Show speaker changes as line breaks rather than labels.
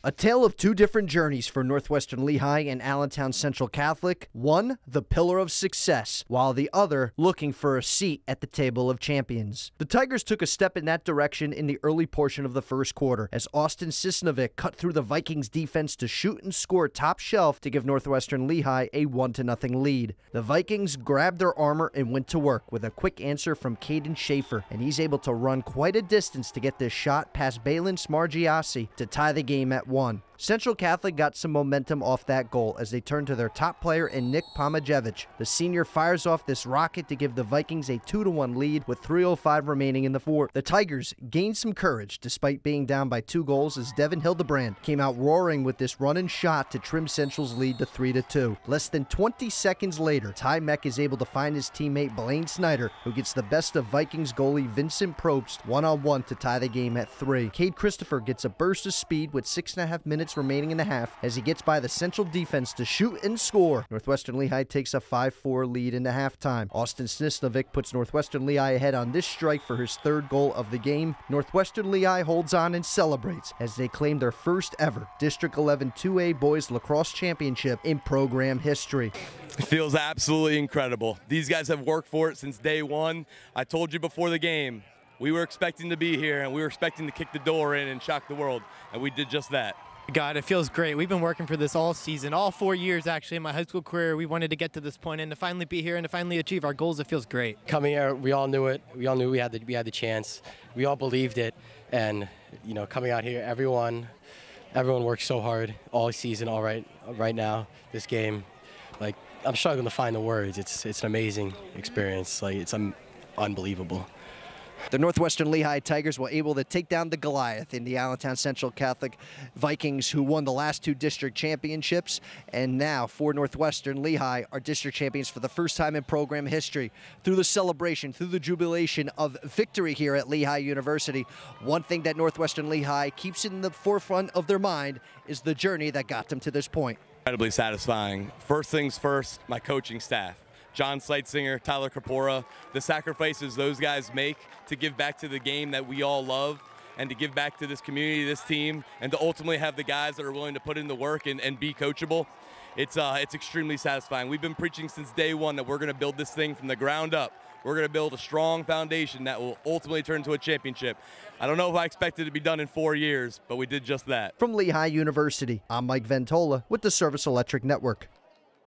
A tale of two different journeys for Northwestern Lehigh and Allentown Central Catholic. One, the pillar of success, while the other, looking for a seat at the table of champions. The Tigers took a step in that direction in the early portion of the first quarter, as Austin Cisnovic cut through the Vikings defense to shoot and score top shelf to give Northwestern Lehigh a 1-0 lead. The Vikings grabbed their armor and went to work with a quick answer from Caden Schaefer, and he's able to run quite a distance to get this shot past Balin Smargiassi to tie the game at 1. Central Catholic got some momentum off that goal as they turned to their top player in Nick Pomajevich. The senior fires off this rocket to give the Vikings a 2-1 lead with 3:05 remaining in the fourth. The Tigers gained some courage despite being down by 2 goals as Devin Hildebrand came out roaring with this run and shot to trim Central's lead to 3-2. Less than 20 seconds later, Ty Meck is able to find his teammate Blaine Snyder, who gets the best of Vikings goalie Vincent Probst one-on-one to tie the game at 3. Cade Christopher gets a burst of speed with 6.5 minutes remaining in the half as he gets by the Central defense to shoot and score. Northwestern Lehigh takes a 5-4 lead into halftime. Austin Cisnovic puts Northwestern Lehigh ahead on this strike for his 3rd goal of the game. Northwestern Lehigh holds on and celebrates as they claim their first ever District 11 2A Boys Lacrosse Championship in program history.
It feels absolutely incredible. These guys have worked for it since day one. I told you before the game, we were expecting to be here and we were expecting to kick the door in and shock the world, and we did just that.
God, it feels great. We've been working for this all season, all 4 years actually in my high school career. We wanted to get to this point and to finally be here and to finally achieve our goals. It feels great.
Coming here, we all knew it. We all knew we had the chance. We all believed it, and coming out here, everyone worked so hard all season. All right now, this game, like I'm struggling to find the words. It's an amazing experience. Like it's unbelievable.
The Northwestern Lehigh Tigers were able to take down the Goliath in the Allentown Central Catholic Vikings, who won the last 2 district championships, and now for Northwestern Lehigh are district champions for the first time in program history. Through the celebration, through the jubilation of victory here at Lehigh University, one thing that Northwestern Lehigh keeps in the forefront of their mind is the journey that got them to this point.
Incredibly satisfying. First things first, my coaching staff. John Sleitsinger, Tyler Kapora, the sacrifices those guys make to give back to the game that we all love and to give back to this community, this team, and to ultimately have the guys that are willing to put in the work and be coachable. It's extremely satisfying. We've been preaching since day one that we're going to build this thing from the ground up. We're going to build a strong foundation that will ultimately turn into a championship. I don't know if I expected it to be done in 4 years, but we did just that.
From Lehigh University, I'm Mike Ventola with the Service Electric Network.